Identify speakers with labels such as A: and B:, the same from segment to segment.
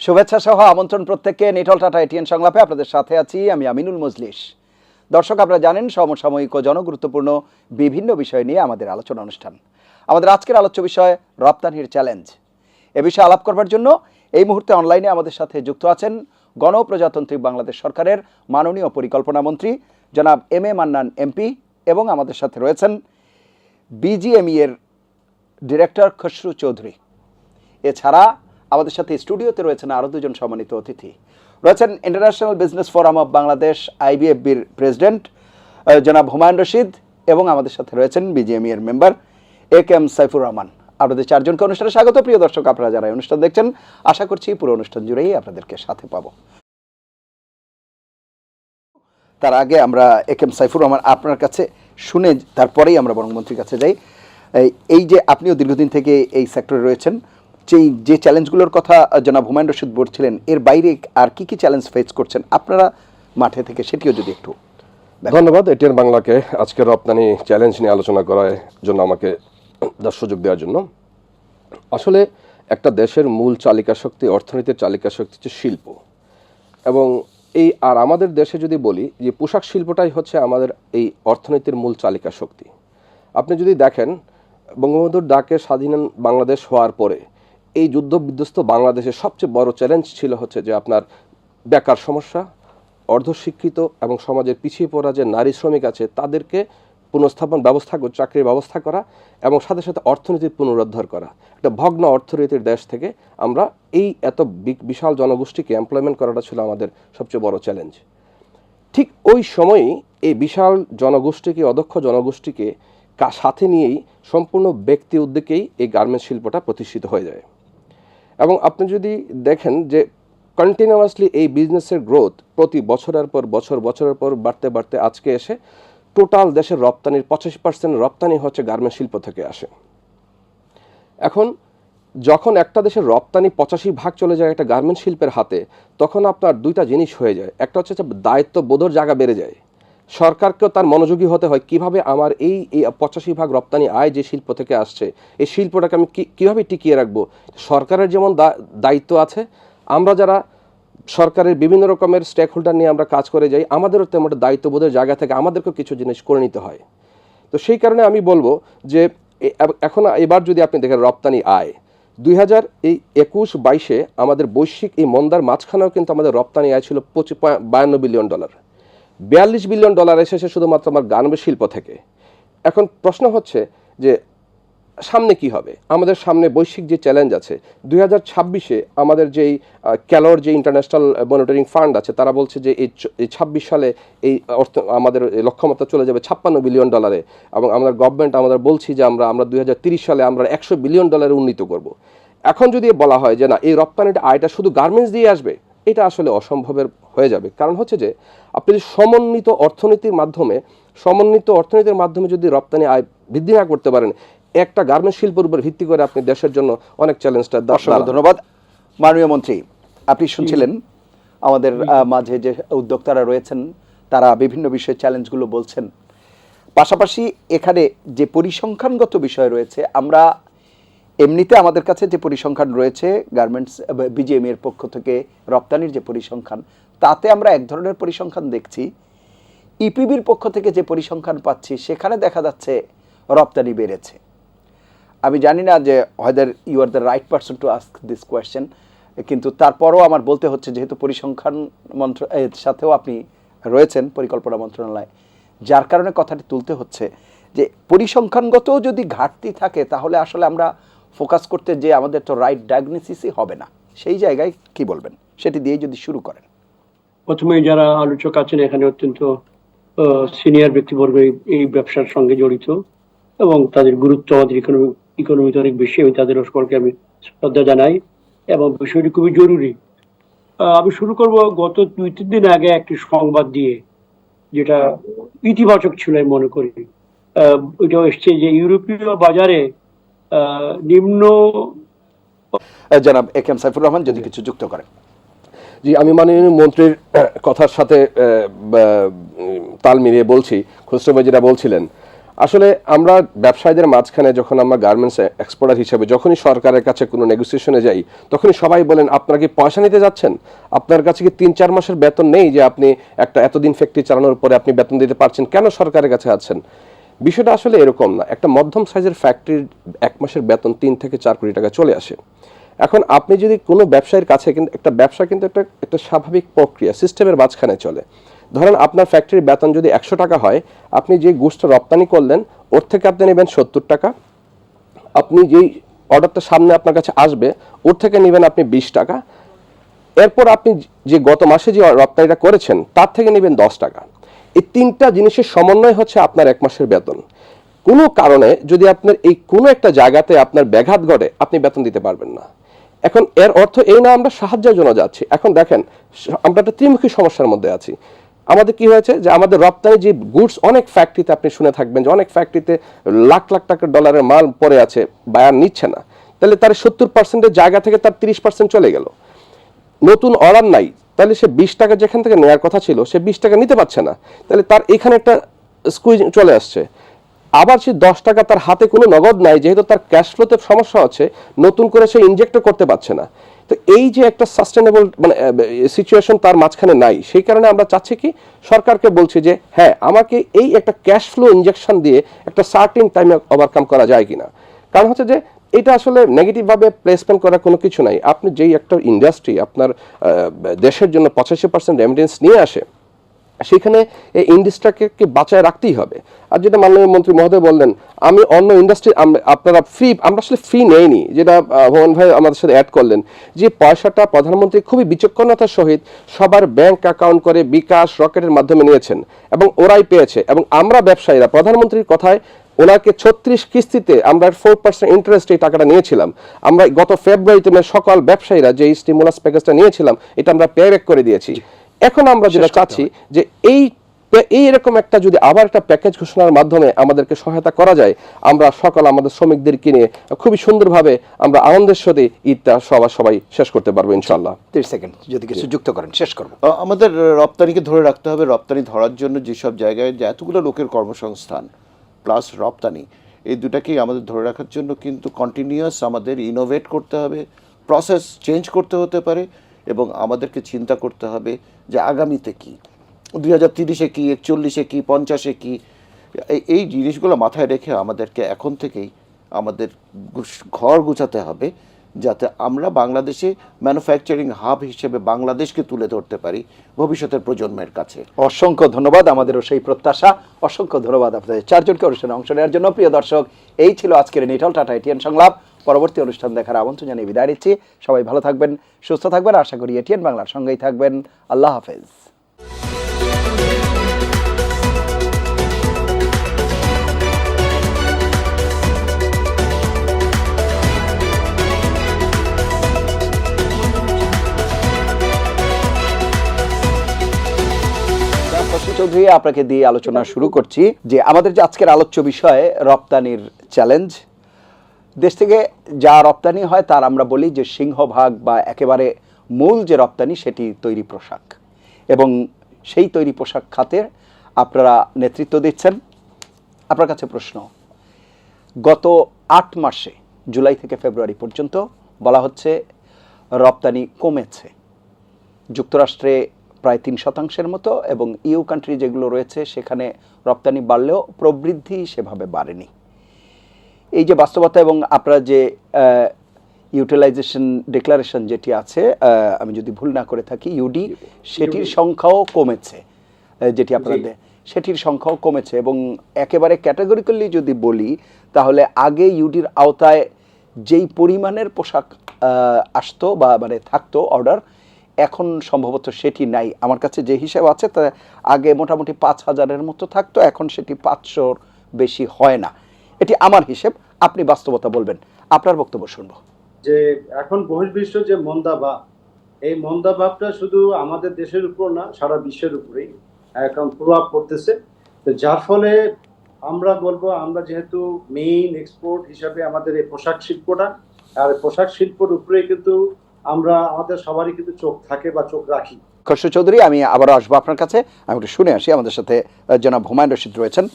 A: শুভেচ্ছা সহ আমন্ত্রণ প্রত্যেককে নিটল টাটা এটিএন সংলাপে আপনাদের সাথে আছি আমি আমিনুল মজলিস। দর্শক, আপনারা জানেন সমসাময়িক ও জনগুরুত্বপূর্ণ বিভিন্ন বিষয় নিয়ে আমাদের আলোচনা অনুষ্ঠান। আমাদের আজকের আলোচ্য বিষয় রপ্তানির চ্যালেঞ্জ। এ বিষয়ে আলাপ করবার জন্য এই মুহূর্তে অনলাইনে আমাদের সাথে যুক্ত আছেন গণপ্রজাতান্ত্রিক বাংলাদেশ সরকারের মাননীয় পরিকল্পনা মন্ত্রী জনাব এম এ মান্নান এমপি, এবং আমাদের সাথে রয়েছেন বিজিএমই এর ডিরেক্টর খসরু চৌধুরী। এছাড়া আমাদের সাথে স্টুডিওতে রয়েছেন আরও দুজন সম্মানিত অতিথি। রয়েছেন international business forum of Bangladesh IBFBর প্রেসিডেন্ট জনাব হুমায়ুন রশিদ, এবং আমাদের সাথে রয়েছেন বিজিএমই এর মেম্বার AKM সাইফুর রহমান। আপনাদের চারজনকে অনুষ্ঠানে স্বাগত। প্রিয় দর্শক, আপনারা যারা অনুষ্ঠান দেখছেন, আশা করছি পুরো অনুষ্ঠান জুড়েই আপনাদেরকে সাথে পাবো। তার আগে আমরা AKM সাইফুর রহমান আপনার কাছে শুনে তারপরেই আমরা বরং মন্ত্রীর কাছে যাই। এই যে আপনিও দীর্ঘদিন থেকে এই সেক্টরে রয়েছেন, যে চ্যালেঞ্জগুলোর কথা জনাব হুমায়ুন রশিদ বলছিলেন, এর বাইরে আর কি কি চ্যালেঞ্জ ফেস করছেন আপনারা মাঠে থেকে, সেটিও যদি একটু।
B: ধন্যবাদ এটিএন বাংলাকে আজকের রপ্তানি চ্যালেঞ্জ নিয়ে আলোচনা করার জন্য, আমাকে সুযোগ দেওয়ার জন্য। আসলে একটা দেশের মূল চালিকা শক্তি, অর্থনীতির চালিকা শক্তি হচ্ছে শিল্প, এবং আমাদের দেশে যদি বলি যে পোশাক শিল্পটাই হচ্ছে আমাদের এই অর্থনীতির মূল চালিকা শক্তি। আপনি যদি দেখেন, বঙ্গবন্ধুর ডাকে স্বাধীন বাংলাদেশ হওয়ার পরে এই যুদ্ধ বিধ্বস্ত বাংলাদেশের সবচেয়ে বড় চ্যালেঞ্জ ছিল হচ্ছে যে আপনার বেকার সমস্যা, অর্ধশিক্ষিত এবং সমাজের পিছিয়ে পড়া যে নারী শ্রমিক আছে তাদেরকে পুনঃস্থাপন ব্যবস্থা, চাকরির ব্যবস্থা করা, এবং সাথে সাথে অর্থনীতির পুনরুদ্ধার করা। একটা ভগ্ন অর্থনীতির দেশ থেকে আমরা এই এত বিশাল জনগোষ্ঠীকে এমপ্লয়মেন্ট করাটা ছিল আমাদের সবচেয়ে বড় চ্যালেঞ্জ। ঠিক ওই সময়ই এই বিশাল জনগোষ্ঠীকে, অদক্ষ জনগোষ্ঠীকে সাথে নিয়েই সম্পূর্ণ ব্যক্তি উদ্যোগেই এই গার্মেন্টস শিল্পটা প্রতিষ্ঠিত হয়ে যায়। এবং আপনি যদি দেখেন যে কন্টিনিউয়াসলি এই বিজনেসের গ্রোথ প্রতি বছরের পর বাড়তে বাড়তে আজকে এসে টোটাল দেশের রপ্তানির 85% রপ্তানি হচ্ছে গার্মেন্টস শিল্প থেকে আসে। এখন যখন একটা দেশের রপ্তানি 85% চলে যায় একটা গার্মেন্টস শিল্পের হাতে, তখন আপনার দুইটা জিনিস হয়ে যায়। একটা হচ্ছে দায়িত্ববোধের জায়গা বেড়ে যায়। সরকারকেও তার মনোযোগী হতে হয় কিভাবে আমার এই 85% রপ্তানি আয় যে শিল্প থেকে আসছে, এই শিল্পটাকে আমি কীভাবে টিকিয়ে রাখবো। সরকারের যেমন দায়িত্ব আছে, আমরা যারা সরকারের বিভিন্ন রকমের স্টেক হোল্ডার নিয়ে আমরা কাজ করে যাই, আমাদেরও তেমন একটা দায়িত্ববোধের জায়গা থেকে আমাদেরকেও কিছু জিনিস করে নিতে হয়। তো সেই কারণে আমি বলবো যে এখন এবার যদি আপনি দেখেন রপ্তানি আয় 2021-22 আমাদের বৈশ্বিক এই মন্দার মাঝখানেও কিন্তু আমাদের রপ্তানি আয় ছিল $52 বিলিয়ন, $42 বিলিয়ন এসেছে শুধুমাত্র আমার গার্মেন্টস শিল্প থেকে। এখন প্রশ্ন হচ্ছে যে সামনে কি হবে। আমাদের সামনে বৈশ্বিক যে চ্যালেঞ্জ আছে, 2026 আমাদের যেই ক্যালোর যে ইন্টারন্যাশনাল মনিটরিং ফান্ড আছে, তারা বলছে যে এই 26 সালে এই আমাদের লক্ষ্যমাত্রা চলে যাবে $56 বিলিয়ন, এবং আমাদের গভর্নমেন্ট আমাদের বলছি যে আমরা 2030 সালে আমরা $100 বিলিয়ন উন্নীত করব। এখন যদি বলা হয় যে না, এই রপ্তানিটা আয়টা শুধু গার্মেন্টস দিয়ে আসবে, এটা আসলে অসম্ভবের হয়ে যাবে। কারণ হচ্ছে যে আপনি যদি সমন্বিত অর্থনীতির মাধ্যমে যদি রপ্তানি আয় বৃদ্ধি না করতে পারেন, একটা গার্মেন্টস শিল্পের উপর ভিত্তি করে আপনি দেশের জন্য অনেক চ্যালেঞ্জটা।
A: ধন্যবাদ মাননীয় মন্ত্রী। আপনি শুনছিলেন আমাদের মাঝে যে উদ্যোক্তারা রয়েছেন, তারা বিভিন্ন বিষয়ে চ্যালেঞ্জগুলো বলছেন। পাশাপাশি এখানে যে পরিসংখ্যানগত বিষয় রয়েছে, আমরা এমনিতে আমাদের কাছে যে পরিসংখ্যান রয়েছে গার্মেন্টস বিজিএমই এর পক্ষ থেকে রপ্তানির যে পরিসংখ্যান, তাতে আমরা এক ধরনের পরিসংখ্যান দেখছি। ইপিবির পক্ষ থেকে যে পরিসংখ্যান পাচ্ছি, সেখানে দেখা যাচ্ছে রপ্তানি বেড়েছে। আমি জানি না যে whether you are the right person to ask this question, কিন্তু তারপরও আমার বলতে হচ্ছে, যেহেতু পরিসংখ্যান সাথেও আপনি রয়েছেন পরিকল্পনা মন্ত্রণালয়, যার কারণে কথাটি তুলতে হচ্ছে যে পরিসংখ্যানগত যদি ঘাটতি থাকে, তাহলে আসলে আমরা ফোকাস করতে যে আমাদের তো রাইট ডায়াগনোসিসই হবে না। সেই জায়গায় কি বলবেন, সেটি দিয়ে যদি শুরু করেন।
C: প্রথমে যারা আলোচক আছেন এখানে অত্যন্ত সিনিয়র ব্যক্তিবর্গ এই ব্যবসার সঙ্গে জড়িত, এবং তাদের গুরুত্ব আমাদের ইকোনমিতে অনেক বেশি। আমি তাদের সকলকে আমি শ্রদ্ধা জানাই, এবং বিষয়টি খুবই জরুরি। আমি শুরু করব গত 2-3 দিন আগে একটি সংবাদ দিয়ে, যেটা ইতিবাচক ছিল আমি মনে করি। ওইটা এসছে যে ইউরোপীয় বাজারে নিম্ন।
A: জনাব AKM সাইফুর রহমান যদি কিছু যুক্ত করেন।
B: জি, আমি মাননীয় মন্ত্রীর কথার সাথে তাল মিলিয়ে বলছি। খসরু ভাই যেটা বলছিলেন, আসলে আমরা ব্যবসায়ীদের মাঝখানে যখন আমরা গার্মেন্টস এক্সপোর্টার হিসেবে যখনই সরকারের কাছে কোনো নেগোসিয়েশনে যাই, তখনই সবাই বলেন আপনারা কি পয়সা নিতে যাচ্ছেন, আপনার কাছে কি 3-4 মাসের বেতন নেই যে আপনি একটা এতদিন ফ্যাক্টরি চালানোর পরে আপনি বেতন দিতে পারছেন, কেন সরকারের কাছে আছেন? বিষয়টা আসলে এরকম না। একটা মধ্যম সাইজের ফ্যাক্টরির 1 মাসের বেতন 3 থেকে 4 কোটি টাকা চলে আসে। এখন আপনি যদি কোনো ব্যবসায়ীর কাছে, কিন্তু একটা ব্যবসা কিন্তু একটা স্বাভাবিক প্রক্রিয়া, সিস্টেমের মাঝখানে চলে। ধরেন আপনার ফ্যাক্টরির বেতন যদি 100 টাকা হয়, আপনি যে গুডসটা রপ্তানি করলেন ওর থেকে আপনি নেবেন 70 টাকা, আপনি যেই অর্ডারটা সামনে আপনার কাছে আসবে ওর থেকে নেবেন আপনি 20 টাকা, এরপর আপনি যে গত মাসে যে রপ্তানিটা করেছেন তার থেকে নেবেন 10 টাকা। এই 3টা জিনিসের সমন্বয় হচ্ছে আপনার 1 মাসের বেতন। কোনো কারণে যদি আপনার এই কোনো একটা জায়গাতে আপনার ব্যাঘাত ঘটে, আপনি বেতন দিতে পারবেন না। এখন এর অর্থ এই না আমরা সাহায্যের জন্য যাচ্ছি। এখন দেখেন আমরা একটা ত্রিমুখী সমস্যার মধ্যে আছি। আমাদের কি হয়েছে যে আমাদের রপ্তানি যে গুডস, অনেক ফ্যাক্টরিতে আপনি শুনে থাকবেন যে অনেক ফ্যাক্টরিতে লাখ লাখ টাকা ডলারের মাল পড়ে আছে, বায়ার নিচ্ছে না, তাহলে তার 70%-এর জায়গা থেকে তার 30% চলে গেল। নতুন অর্ডার নাই, তাহলে সে 20 টাকা যেখান থেকে নেওয়ার কথা ছিল সে 20 টাকা নিতে পারছে না, তাহলে তার এখানে একটা স্কুইজ চলে আসছে। আবার সে 10 টাকা তার হাতে কোনো নগদ নাই, যেহেতু তার ক্যাশ ফ্লোতে সমস্যা হচ্ছে, নতুন করে সে ইনজেক্টও করতে পারছে না। তো এই যে একটা সাস্টেনেবল মানে সিচুয়েশন তার মাঝখানে নাই, সেই কারণে আমরা চাচ্ছি কি, সরকারকে বলছি যে হ্যাঁ আমাকে এই একটা ক্যাশ ফ্লো ইনজেকশন দিয়ে একটা সার্টিন টাইমে ওভারকাম করা যায় কিনা। কারণ হচ্ছে যে এটা আসলে নেগেটিভভাবে প্লেসমেন্ট করার কোনো কিছু নাই। আপনি যেই একটা ইন্ডাস্ট্রি আপনার দেশের জন্য 85% রেমিটেন্স নিয়ে আসে, সেখানে এই ইন্ডাস্ট্রিকে বাঁচায় রাখতেই হবে। আর যেটা মাননীয় মন্ত্রী মহোদয় বললেন, আমি অন্য ইন্ডাস্ট্রি আপনারা ফ্রি, আমরা আসলে ফ্রি নেইনি, যেটা ভুবন ভাই আমাদের সাথে অ্যাড করলেন, যে পয়সাটা প্রধানমন্ত্রী খুবই বিচক্ষণতার সহিত সবার ব্যাংক অ্যাকাউন্ট করে বিকাশ রকেটের মাধ্যমে নিয়েছেন এবং ওরাই পেয়েছে। এবং আমরা ব্যবসায়ীরা প্রধানমন্ত্রীর কথায় ওনাকে 36 কিস্তিতে আমরা 4% ইন্টারেস্ট এই টাকাটা নিয়েছিলাম। আমরা গত ফেব্রুয়ারিতে সকল ব্যবসায়ীরা যে স্টিমুলাস প্যাকেজটা নিয়েছিলাম এটা আমরা পে ব্যাক করে দিয়েছি। এখন আমরা যেটা চাচ্ছি যে এই এরকম একটা যদি আবার একটা প্যাকেজ ঘোষণার মাধ্যমে আমাদেরকে সহায়তা করা যায়, আমরা সকল আমাদের শ্রমিকদের কিনে খুবই সুন্দরভাবে আমরা আনন্দের সাথে ঈদটা সবাই শেষ করতে পারবো ইনশাআল্লাহ।
A: 30 সেকেন্ড যদি কিছু যুক্ত করেন, শেষ করবো।
D: আমাদের রপ্তানিকে ধরে রাখতে হবে। রপ্তানি ধরার জন্য যেসব জায়গায় যে এতগুলো লোকের কর্মসংস্থান প্লাস রপ্তানি, এই দুটাকেই আমাদের ধরে রাখার জন্য কিন্তু কন্টিনিউয়াস আমাদের ইনোভেট করতে হবে, প্রসেস চেঞ্জ করতে হতে পারে, এবং আমাদেরকে চিন্তা করতে হবে যে আগামীতে কী, 2030-এ কী, 41-এ কী, 50-এ কী, এই জিনিসগুলো মাথায় রেখে আমাদেরকে এখন থেকেই আমাদের ঘর গুছাতে হবে, যাতে আমরা বাংলাদেশে ম্যানুফ্যাকচারিং হাব হিসেবে বাংলাদেশকে তুলে ধরতে পারি ভবিষ্যতের প্রজন্মের কাছে।
A: অসংখ্য ধন্যবাদ, আমাদেরও সেই প্রত্যাশা। অসংখ্য ধন্যবাদ আপনাদের 4 জনকে অনুষ্ঠানে অংশ নেওয়ার জন্য। প্রিয় দর্শক, এই ছিল আজকের নিটল টাটা এটিএন সংলাপ। পরবর্তী অনুষ্ঠান দেখার আমন্ত্রণ জানিয়ে বিদায় নিচ্ছি। সবাই ভালো থাকবেন, সুস্থ থাকবেন, আশা করি এটিএন বাংলার সঙ্গেই থাকবেন। আল্লাহ হাফেজ। চৌধুরী, আপনাকে দিয়ে আলোচনা শুরু করছি যে আমাদের যে আজকের আলোচ্য বিষয় রপ্তানির চ্যালেঞ্জ। দেশ থেকে যা রপ্তানি হয় তার আমরা বলি যে সিংহভাগ বা একেবারে মূল যে রপ্তানি সেটি তৈরি পোশাক, এবং সেই তৈরি পোশাক খাতে আপনারা নেতৃত্ব দিচ্ছেন। আপনার কাছে প্রশ্ন, গত 8 মাসে জুলাই থেকে ফেব্রুয়ারি পর্যন্ত বলা হচ্ছে রপ্তানি কমেছে, যুক্তরাষ্ট্রে প্রায় 3% মতো, এবং ইউ কান্ট্রি যেগুলো রয়েছে সেখানে রপ্তানি বাড়লেও প্রবৃদ্ধি সেভাবে বাড়েনি। এই যে বাস্তবতা, এবং আপনারা যে ইউটিলাইজেশন ডিক্লারেশন যেটি আছে, আমি যদি ভুল না করে থাকি ইউডি, সেটির সংখ্যাও কমেছে, যেটি আপনাদের সেটির সংখ্যাও কমেছে। এবং একেবারে ক্যাটাগরিক্যালি যদি বলি তাহলে আগে ইউডির আওতায় যেই পরিমাণের পোশাক আসতো বা মানে থাকতো অর্ডার, এখন সম্ভবত সেটি নাই। আমার কাছে যে হিসাব আছে তা আগে মোটামুটি 5000-এর মতো থাকতো, এখন সেটি 500-র বেশি হয় না। এটি আমার হিসেব, আপনি বাস্তবতা বলবেন। আপনার বক্তব্য শুনবো।
E: যে এখন বহির্বিশ্ব যে মন্দাভাব, এই মন্দাভাবটা শুধু আমাদের দেশের উপর না, সারা বিশ্বের উপরেই এখন প্রভাব পড়তেছে। তো যার ফলে আমরা বলবো, আমরা যেহেতু মেইন এক্সপোর্ট হিসাবে আমাদের এই পোশাক শিল্পটা, আর পোশাক শিল্পের উপরেই কিন্তু আমরা আমাদের সবারই কিন্তু চোখ থাকে বা চোখ রাখি।
A: খসরু চৌধুরী, আমি আবারও আসবো আপনার কাছে। আমি একটু শুনে আসি। আমাদের সাথে জনাব হুমায়ুন রশিদ রয়েছেন।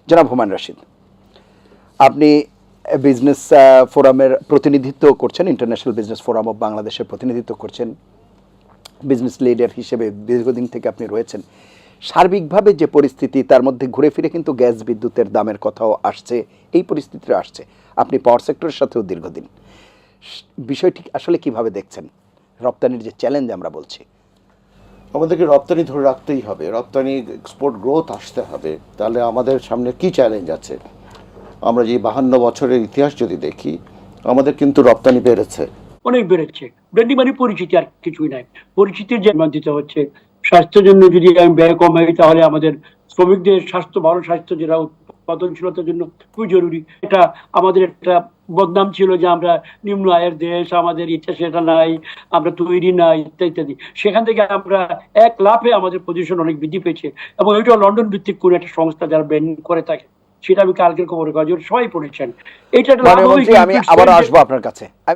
A: জনাব হুমায়ুন রশিদ, আপনি বিজনেস ফোরামের প্রতিনিধিত্ব করছেন, ইন্টারন্যাশনাল বিজনেস ফোরাম অফ বাংলাদেশের প্রতিনিধিত্ব করছেন, বিজনেস লিডার হিসেবে দীর্ঘদিন থেকে আপনি রয়েছেন। সার্বিকভাবে যে পরিস্থিতি, তার মধ্যে ঘুরে ফিরে কিন্তু গ্যাস বিদ্যুতের দামের কথাও আসছে, এই পরিস্থিতিটা আসছে। আপনি পাওয়ার সেক্টরের সাথেও দীর্ঘদিন, বিষয়টি আসলে কিভাবে দেখছেন? রপ্তানির যে চ্যালেঞ্জ আমরা বলছি,
D: আমাদেরকে রপ্তানি ধরে রাখতেই হবে, রপ্তানি এক্সপোর্ট গ্রোথ আসতে হবে। তাহলে আমাদের সামনে কি চ্যালেঞ্জ আছে? আমরা যে 52 বছরের ইতিহাস যদি দেখি, আমাদের কিন্তু রপ্তানি বেড়েছে।
C: অনেক বেড়েছে। ব্র্যান্ডিং মানে পরিচিতি, আর কিছুই নাই। পরিচিতির যে মান দিতে হচ্ছে। স্বাস্থ্যের জন্য যদি আমি ব্যয় কমাই, তাহলে আমাদের শ্রমিকদের স্বাস্থ্য, ভালো স্বাস্থ্য, যেটা উৎপাদনশীলতার জন্য খুবই জরুরি। এটা আমাদের একটা বদনাম ছিল যে আমরা নিম্ন আয়ের দেশ, আমাদের ইতিহাসে এটা নাই, আমরা তৈরি নাই, ইত্যাদি ইত্যাদি। সেখান থেকে আমরা এক লাফে আমাদের পজিশন অনেক বৃদ্ধি পেয়েছে। এবং এটা লন্ডন ভিত্তিক কোন একটা সংস্থা যারা ব্র্যান্ডিং করে থাকে, সেটা আমি কালকের খবরের কাগজে সবাই পড়েছেন। এটা একটা লাভ
A: মাননীয়
C: হবে
A: মন্ত্রী, আমি
C: কিন্তু
A: আবার আসবো আপনার কাছে।